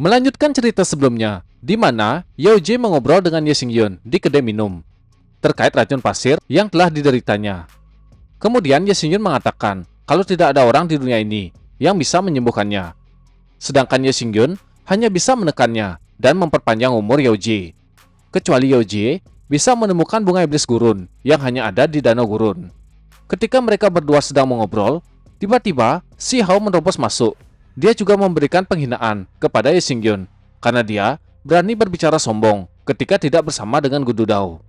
Melanjutkan cerita sebelumnya, di mana Yao Jie mengobrol dengan Ye Xingyun di kedai minum terkait racun pasir yang telah dideritanya. Kemudian Ye Xingyun mengatakan kalau tidak ada orang di dunia ini yang bisa menyembuhkannya. Sedangkan Ye Xingyun hanya bisa menekannya dan memperpanjang umur Yao Jie. Kecuali Yao Jie bisa menemukan bunga iblis gurun yang hanya ada di danau gurun. Ketika mereka berdua sedang mengobrol, tiba-tiba Si Hao menerobos masuk. Dia juga memberikan penghinaan kepada Ye Xingyun karena dia berani berbicara sombong ketika tidak bersama dengan Gudu Dao.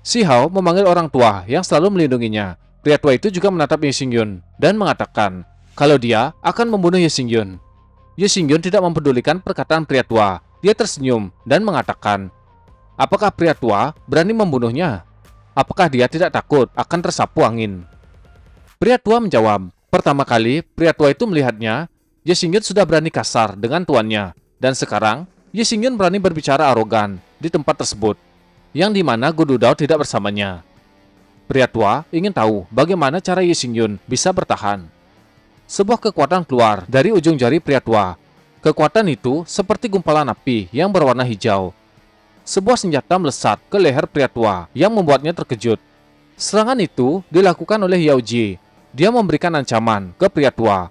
Si Hao memanggil orang tua yang selalu melindunginya. Pria tua itu juga menatap Ye Xingyun dan mengatakan kalau dia akan membunuh Ye Xingyun. Ye Xingyun tidak mempedulikan perkataan pria tua. Dia tersenyum dan mengatakan, apakah pria tua berani membunuhnya? Apakah dia tidak takut akan tersapu angin? Pria tua menjawab, pertama kali pria tua itu melihatnya, Ye Xingyun sudah berani kasar dengan tuannya, dan sekarang Ye Xingyun berani berbicara arogan di tempat tersebut, yang dimana Gudu Dao tidak bersamanya. Pria tua ingin tahu bagaimana cara Ye Xingyun bisa bertahan. Sebuah kekuatan keluar dari ujung jari pria tua. Kekuatan itu seperti gumpalan api yang berwarna hijau. Sebuah senjata melesat ke leher pria tua yang membuatnya terkejut. Serangan itu dilakukan oleh Yao Jie. Dia memberikan ancaman ke pria tua.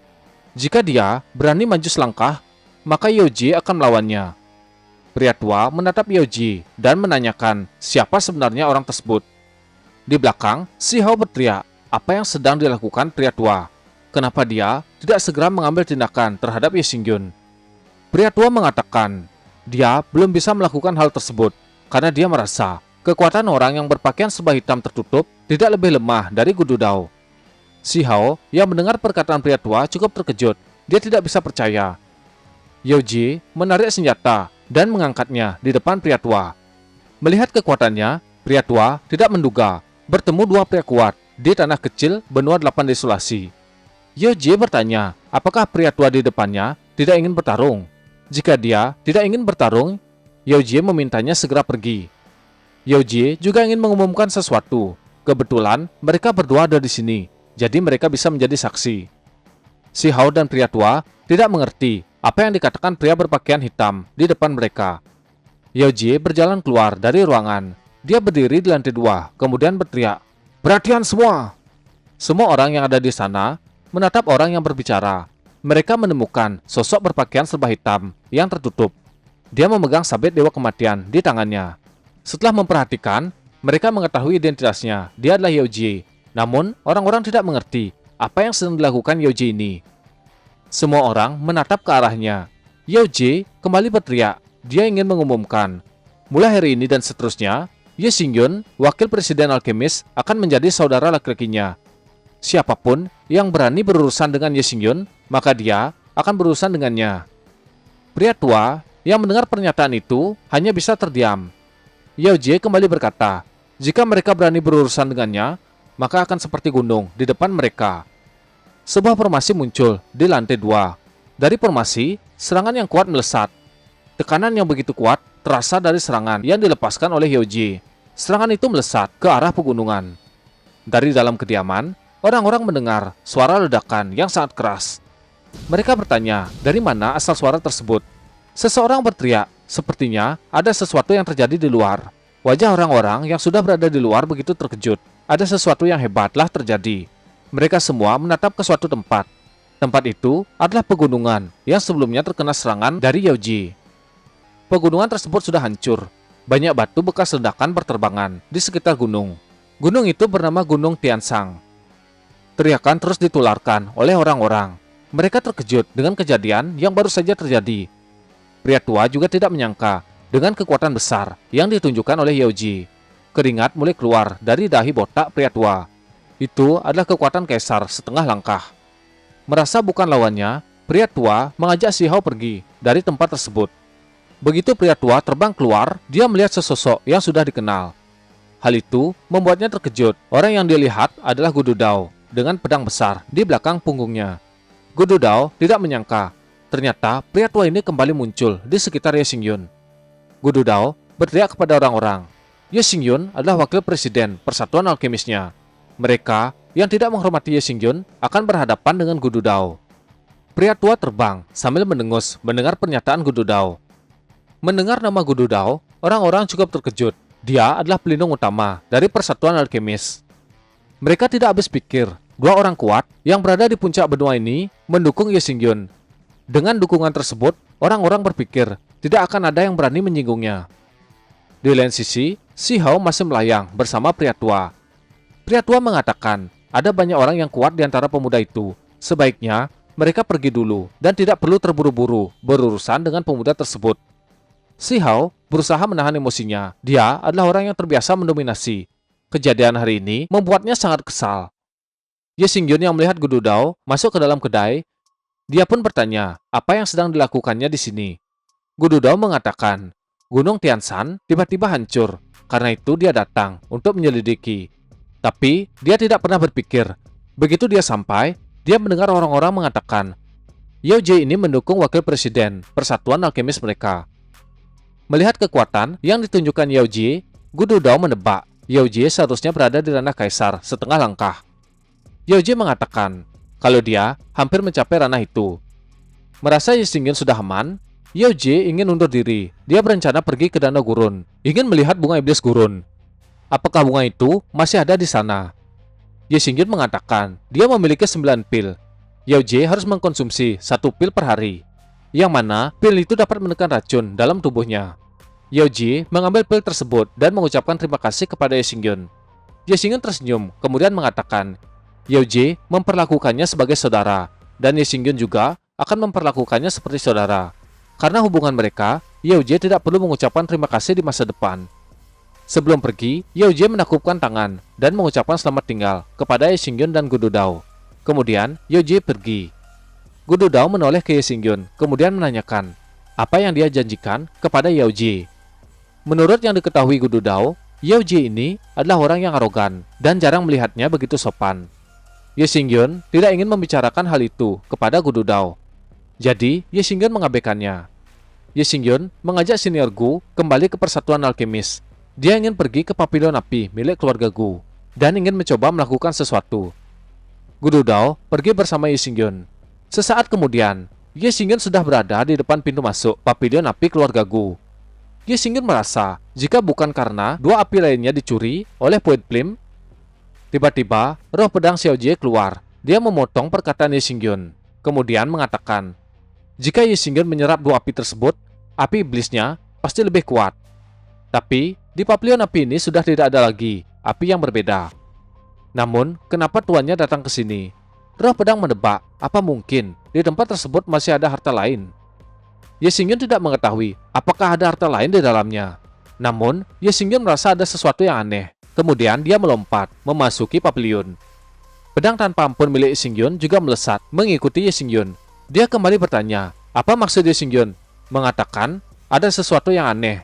Jika dia berani maju selangkah, maka Yao Jie akan melawannya. Pria tua menatap Yao Jie dan menanyakan siapa sebenarnya orang tersebut. Di belakang, Si Hao berteriak, apa yang sedang dilakukan pria tua? Kenapa dia tidak segera mengambil tindakan terhadap Ye Xingyun? Pria tua mengatakan, dia belum bisa melakukan hal tersebut karena dia merasa kekuatan orang yang berpakaian serba hitam tertutup tidak lebih lemah dari Gudu Dao. Si Hao yang mendengar perkataan pria tua cukup terkejut. Dia tidak bisa percaya. Yao Jie menarik senjata dan mengangkatnya di depan pria tua. Melihat kekuatannya, pria tua tidak menduga bertemu dua pria kuat di tanah kecil benua 8 desolasi. Yao Jie bertanya, apakah pria tua di depannya tidak ingin bertarung? Jika dia tidak ingin bertarung, Yao Jie memintanya segera pergi. Yao Jie juga ingin mengumumkan sesuatu. Kebetulan mereka berdua ada di sini, jadi mereka bisa menjadi saksi. Si Hao dan pria tua tidak mengerti apa yang dikatakan pria berpakaian hitam di depan mereka. Yao Jie berjalan keluar dari ruangan. Dia berdiri di lantai 2, kemudian berteriak, perhatian semua! Semua orang yang ada di sana menatap orang yang berbicara. Mereka menemukan sosok berpakaian serba hitam yang tertutup. Dia memegang sabit Dewa Kematian di tangannya. Setelah memperhatikan, mereka mengetahui identitasnya. Dia adalah Yao Jie. Namun, orang-orang tidak mengerti apa yang sedang dilakukan Yao Jie ini. Semua orang menatap ke arahnya. Yao Jie kembali berteriak. Dia ingin mengumumkan, mulai hari ini dan seterusnya, Ye Xingyun, wakil presiden alkemis, akan menjadi saudara laki-lakinya. Siapapun yang berani berurusan dengan Ye Xingyun, maka dia akan berurusan dengannya. Pria tua yang mendengar pernyataan itu hanya bisa terdiam. Yao Jie kembali berkata, jika mereka berani berurusan dengannya, maka akan seperti gunung di depan mereka. Sebuah formasi muncul di lantai 2. Dari formasi, serangan yang kuat melesat. Tekanan yang begitu kuat terasa dari serangan yang dilepaskan oleh Yao Jie. Serangan itu melesat ke arah pegunungan. Dari dalam kediaman, orang-orang mendengar suara ledakan yang sangat keras. Mereka bertanya, dari mana asal suara tersebut? Seseorang berteriak, sepertinya ada sesuatu yang terjadi di luar. Wajah orang-orang yang sudah berada di luar begitu terkejut. Ada sesuatu yang hebat telah terjadi. Mereka semua menatap ke suatu tempat. Tempat itu adalah pegunungan yang sebelumnya terkena serangan dari Yao Jie. Pegunungan tersebut sudah hancur. Banyak batu bekas ledakan berterbangan di sekitar gunung. Gunung itu bernama Gunung Tiansang. Teriakan terus ditularkan oleh orang-orang. Mereka terkejut dengan kejadian yang baru saja terjadi. Pria tua juga tidak menyangka dengan kekuatan besar yang ditunjukkan oleh Yao Jie. Keringat mulai keluar dari dahi botak pria tua. Itu adalah kekuatan kaisar setengah langkah. Merasa bukan lawannya, pria tua mengajak Si Hao pergi dari tempat tersebut. Begitu pria tua terbang keluar, dia melihat sesosok yang sudah dikenal. Hal itu membuatnya terkejut. Orang yang dilihat adalah Gudu Dao dengan pedang besar di belakang punggungnya. Gudu Dao tidak menyangka, ternyata pria tua ini kembali muncul di sekitar Ye Xingyun. Gudu Dao berteriak kepada orang-orang. Ye Xingyun adalah wakil presiden persatuan alkemisnya. Mereka yang tidak menghormati Ye Xingyun akan berhadapan dengan Gudu Dao. Pria tua terbang sambil mendengus mendengar pernyataan Gudu Dao. Mendengar nama Gudu Dao, orang-orang cukup terkejut. Dia adalah pelindung utama dari Persatuan Alkemis. Mereka tidak habis pikir, dua orang kuat yang berada di puncak benua ini mendukung Ye Xingyun. Dengan dukungan tersebut, orang-orang berpikir tidak akan ada yang berani menyinggungnya. Di lain sisi, Si Hao masih melayang bersama pria tua. Pria tua mengatakan, ada banyak orang yang kuat di antara pemuda itu. Sebaiknya mereka pergi dulu dan tidak perlu terburu-buru berurusan dengan pemuda tersebut. Si Hao berusaha menahan emosinya. Dia adalah orang yang terbiasa mendominasi. Kejadian hari ini membuatnya sangat kesal. Ye Xingyun yang melihat Gudu Dao masuk ke dalam kedai, dia pun bertanya apa yang sedang dilakukannya di sini. Gudu Dao mengatakan, Gunung Tianshan tiba-tiba hancur. Karena itu dia datang untuk menyelidiki. Tapi dia tidak pernah berpikir. Begitu dia sampai, dia mendengar orang-orang mengatakan, Yao Jie ini mendukung wakil presiden Persatuan Alkemis mereka. Melihat kekuatan yang ditunjukkan Yao Jie, Gudu Dao menebak Yao Jie seharusnya berada di ranah kaisar setengah langkah. Yao Jie mengatakan kalau dia hampir mencapai ranah itu. Merasa Ye Xingyun sudah aman, Yao Jie ingin undur diri. Dia berencana pergi ke Danau Gurun, ingin melihat bunga iblis gurun. Apakah bunga itu masih ada di sana? Ye Xingyun mengatakan dia memiliki 9 pil. Yao Jie harus mengkonsumsi 1 pil per hari, yang mana pil itu dapat menekan racun dalam tubuhnya. Yao Jie mengambil pil tersebut dan mengucapkan terima kasih kepada Ye Xingyun. Ye Xingyun tersenyum, kemudian mengatakan Yao Jie memperlakukannya sebagai saudara, dan Ye Xingyun juga akan memperlakukannya seperti saudara. Karena hubungan mereka, Yao Jie tidak perlu mengucapkan terima kasih di masa depan. Sebelum pergi, Yao Jie menakupkan tangan dan mengucapkan selamat tinggal kepada Ye Xingyun dan Gudu Dao. Kemudian, Yao Jie pergi. Gudu Dao menoleh ke Ye Xingyun, kemudian menanyakan apa yang dia janjikan kepada Yao Jie. Menurut yang diketahui Gudu Dao, Yao Jie ini adalah orang yang arogan dan jarang melihatnya begitu sopan. Ye Xingyun tidak ingin membicarakan hal itu kepada Gudu Dao. Jadi, Ye Xingyun mengabaikannya. Ye Xingyun mengajak senior Gu kembali ke Persatuan Alkemis. Dia ingin pergi ke pavilion api milik keluarga Gu dan ingin mencoba melakukan sesuatu. Gudu Dao pergi bersama Ye Xingyun. Sesaat kemudian, Ye Xingyun sudah berada di depan pintu masuk pavilion api keluarga Gu. Ye Xingyun merasa jika bukan karena 2 api lainnya dicuri oleh Puet Plim, tiba-tiba roh pedang Xiao Jie keluar. Dia memotong perkataan Ye Xingyun, kemudian mengatakan, jika Ye Xingyun menyerap 2 api tersebut, api iblisnya pasti lebih kuat. Tapi di pavilion api ini sudah tidak ada lagi api yang berbeda. Namun, kenapa tuannya datang ke sini? Roh pedang menebak, apa mungkin di tempat tersebut masih ada harta lain? Ye Xingyun tidak mengetahui apakah ada harta lain di dalamnya. Namun, Ye Xingyun merasa ada sesuatu yang aneh. Kemudian dia melompat, memasuki pavilion. Pedang tanpa ampun milik Ye Xingyun juga melesat, mengikuti Ye Xingyun. Dia kembali bertanya, apa maksud Ye Xingyun? Mengatakan, ada sesuatu yang aneh.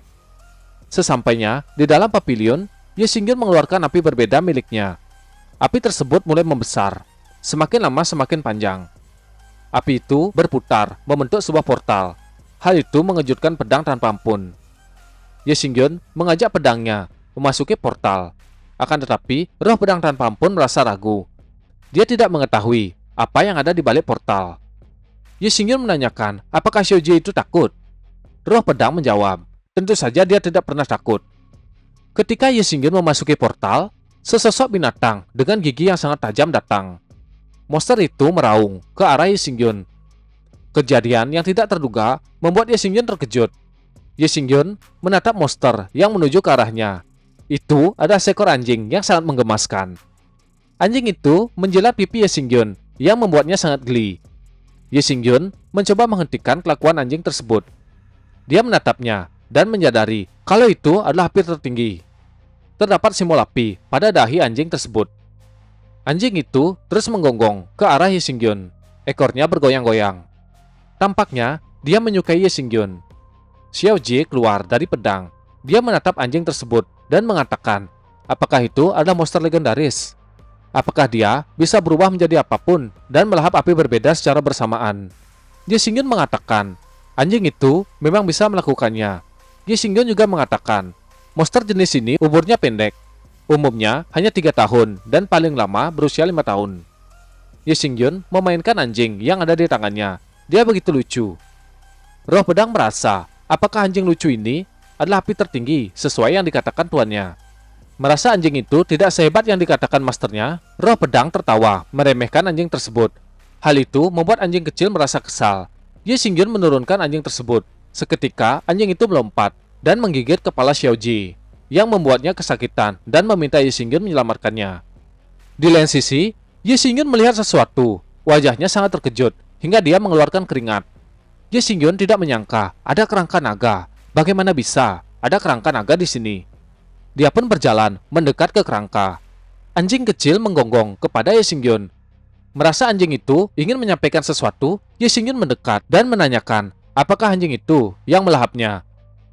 Sesampainya di dalam pavilion, Ye Xingyun mengeluarkan api berbeda miliknya. Api tersebut mulai membesar, semakin lama semakin panjang. Api itu berputar, membentuk sebuah portal. Hal itu mengejutkan pedang tanpa ampun. Ye Xingyun mengajak pedangnya memasuki portal. Akan tetapi, roh pedang tanpa ampun merasa ragu. Dia tidak mengetahui apa yang ada di balik portal. Ye Xingyun menanyakan, apakah Xiao Jie itu takut? Roh pedang menjawab, tentu saja dia tidak pernah takut. Ketika Ye Xingyun memasuki portal, sesosok binatang dengan gigi yang sangat tajam datang. Monster itu meraung ke arah Ye Xingyun. Kejadian yang tidak terduga membuat Ye Xingyun terkejut. Ye Xingyun menatap monster yang menuju ke arahnya. Itu ada seekor anjing yang sangat menggemaskan. Anjing itu menjilat pipi Ye Xingyun yang membuatnya sangat geli. Ye Xingyun mencoba menghentikan kelakuan anjing tersebut. Dia menatapnya dan menyadari kalau itu adalah api tertinggi. Terdapat simbol api pada dahi anjing tersebut. Anjing itu terus menggonggong ke arah Ye Xingyun. Ekornya bergoyang-goyang. Tampaknya dia menyukai Ye Xingyun. Xiao Jie keluar dari pedang. Dia menatap anjing tersebut dan mengatakan, apakah itu adalah monster legendaris? Apakah dia bisa berubah menjadi apapun dan melahap api berbeda secara bersamaan? Ye Xingyun mengatakan, anjing itu memang bisa melakukannya. Ye Xingyun juga mengatakan, monster jenis ini umurnya pendek. Umumnya hanya 3 tahun dan paling lama berusia 5 tahun. Ye Xingyun memainkan anjing yang ada di tangannya. Dia begitu lucu. Roh pedang merasa, apakah anjing lucu ini adalah api tertinggi sesuai yang dikatakan tuannya. Merasa anjing itu tidak sehebat yang dikatakan masternya, roh pedang tertawa meremehkan anjing tersebut. Hal itu membuat anjing kecil merasa kesal. Ye Xingyun menurunkan anjing tersebut. Seketika anjing itu melompat dan menggigit kepala Xiaoji, yang membuatnya kesakitan dan meminta Ye Xingyun menyelamatkannya. Di lain sisi, Ye Xingyun melihat sesuatu. Wajahnya sangat terkejut hingga dia mengeluarkan keringat. Ye Xingyun tidak menyangka ada kerangka naga. Bagaimana bisa ada kerangka naga di sini? Dia pun berjalan mendekat ke kerangka. Anjing kecil menggonggong kepada Ye Xingyun. Merasa anjing itu ingin menyampaikan sesuatu, Ye Xingyun mendekat dan menanyakan apakah anjing itu yang melahapnya.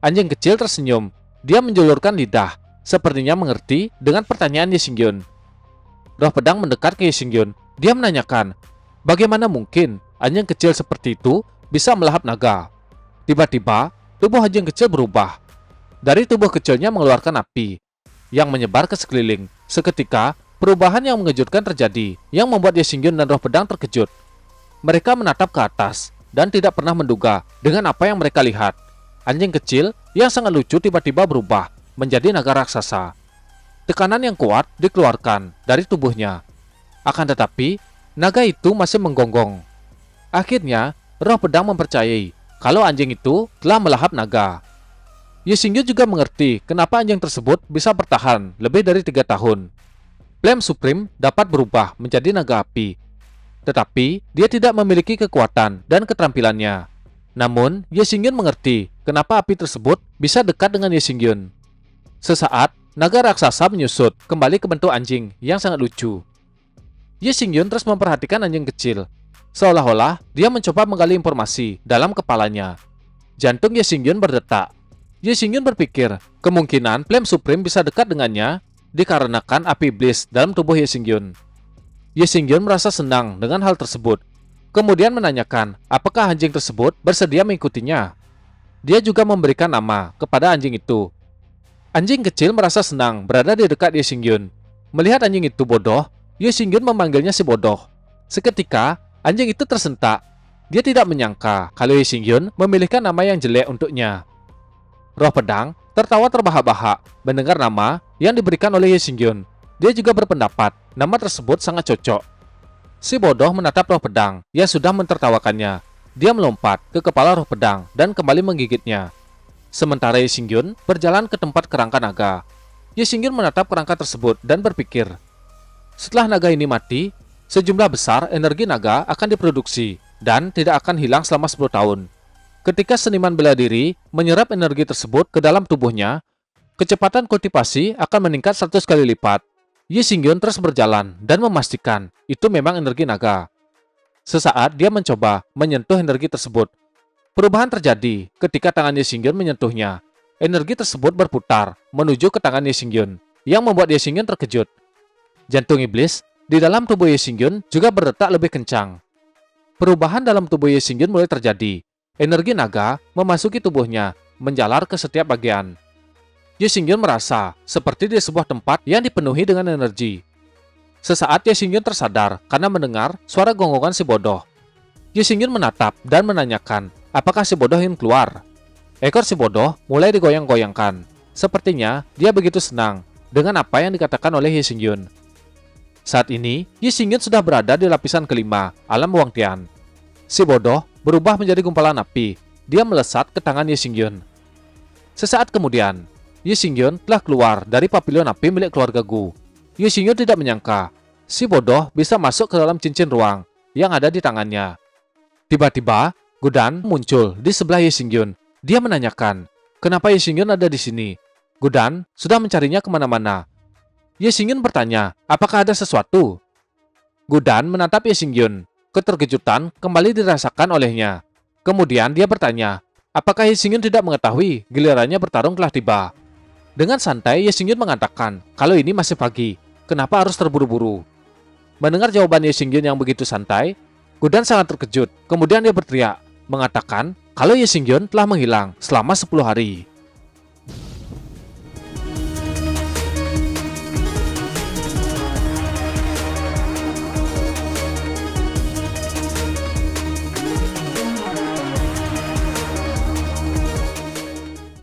Anjing kecil tersenyum. Dia menjulurkan lidah, sepertinya mengerti dengan pertanyaan Ye Xingyun. Roh pedang mendekat ke Ye Xingyun. Dia menanyakan, bagaimana mungkin anjing kecil seperti itu bisa melahap naga? Tiba-tiba, tubuh anjing kecil berubah. Dari tubuh kecilnya mengeluarkan api yang menyebar ke sekeliling. Seketika, perubahan yang mengejutkan terjadi, yang membuat Ye Xingyun dan roh pedang terkejut. Mereka menatap ke atas dan tidak pernah menduga dengan apa yang mereka lihat. Anjing kecil yang sangat lucu tiba-tiba berubah menjadi naga raksasa. Tekanan yang kuat dikeluarkan dari tubuhnya. Akan tetapi, naga itu masih menggonggong. Akhirnya, roh pedang mempercayai kalau anjing itu telah melahap naga. Ye Xingyun juga mengerti kenapa anjing tersebut bisa bertahan lebih dari 3 tahun. Flame Supreme dapat berubah menjadi naga api. Tetapi, dia tidak memiliki kekuatan dan keterampilannya. Namun, Ye Xingyun mengerti kenapa api tersebut bisa dekat dengan Ye Xingyun. Sesaat, naga raksasa menyusut kembali ke bentuk anjing yang sangat lucu. Ye Xingyun terus memperhatikan anjing kecil. Seolah-olah dia mencoba menggali informasi dalam kepalanya. Jantung Ye Xingyun berdetak. Ye Xingyun berpikir kemungkinan Flame Supreme bisa dekat dengannya dikarenakan api iblis dalam tubuh Ye Xingyun. Ye Xingyun merasa senang dengan hal tersebut. Kemudian menanyakan apakah anjing tersebut bersedia mengikutinya. Dia juga memberikan nama kepada anjing itu. Anjing kecil merasa senang berada di dekat Ye Xingyun. Melihat anjing itu bodoh, Ye Xingyun memanggilnya si bodoh. Seketika, anjing itu tersentak. Dia tidak menyangka kalau Ye Xingyun memilihkan nama yang jelek untuknya. Roh pedang tertawa terbahak-bahak mendengar nama yang diberikan oleh Ye Xingyun. Dia juga berpendapat nama tersebut sangat cocok. Si bodoh menatap roh pedang yang sudah mentertawakannya. Dia melompat ke kepala roh pedang dan kembali menggigitnya. Sementara Ye Xingyun berjalan ke tempat kerangka naga. Ye Xingyun menatap kerangka tersebut dan berpikir, setelah naga ini mati, sejumlah besar energi naga akan diproduksi dan tidak akan hilang selama 10 tahun. Ketika seniman bela diri menyerap energi tersebut ke dalam tubuhnya, kecepatan kultivasi akan meningkat 100 kali lipat. Ye Xingyun terus berjalan dan memastikan itu memang energi naga. Sesaat dia mencoba menyentuh energi tersebut. Perubahan terjadi ketika tangan Ye Xingyun menyentuhnya. Energi tersebut berputar menuju ke tangan Ye Xingyun, yang membuat Ye Xingyun terkejut. Jantung iblis di dalam tubuh Ye Xingyun juga berdetak lebih kencang. Perubahan dalam tubuh Ye Xingyun mulai terjadi. Energi naga memasuki tubuhnya, menjalar ke setiap bagian. Ye Xingyun merasa seperti di sebuah tempat yang dipenuhi dengan energi. Sesaat Ye Xingyun tersadar karena mendengar suara gonggongan si bodoh. Ye Xingyun menatap dan menanyakan apakah si bodoh ingin keluar. Ekor si bodoh mulai digoyang-goyangkan. Sepertinya dia begitu senang dengan apa yang dikatakan oleh Ye Xingyun. Saat ini, Ye Xingyun sudah berada di lapisan kelima, alam Wangtian. Si bodoh berubah menjadi gumpalan api. Dia melesat ke tangan Ye Xingyun. Sesaat kemudian, Ye Xingyun telah keluar dari papilion api milik keluarga Gu. Ye Xingyun tidak menyangka si bodoh bisa masuk ke dalam cincin ruang yang ada di tangannya. Tiba-tiba, Gudan muncul di sebelah Ye Xingyun. Dia menanyakan, kenapa Ye Xingyun ada di sini? Gudan sudah mencarinya kemana-mana. Ye Xingyun bertanya, apakah ada sesuatu? Gudan menatap Ye Xingyun. Keterkejutan kembali dirasakan olehnya. Kemudian dia bertanya, apakah Ye Xingyun tidak mengetahui gilirannya bertarung telah tiba? Dengan santai, Ye Xingyun mengatakan, kalau ini masih pagi, kenapa harus terburu-buru? Mendengar jawaban Ye Xingyun yang begitu santai, Gudan sangat terkejut. Kemudian dia berteriak, mengatakan kalau Ye Xingyun telah menghilang selama 10 hari.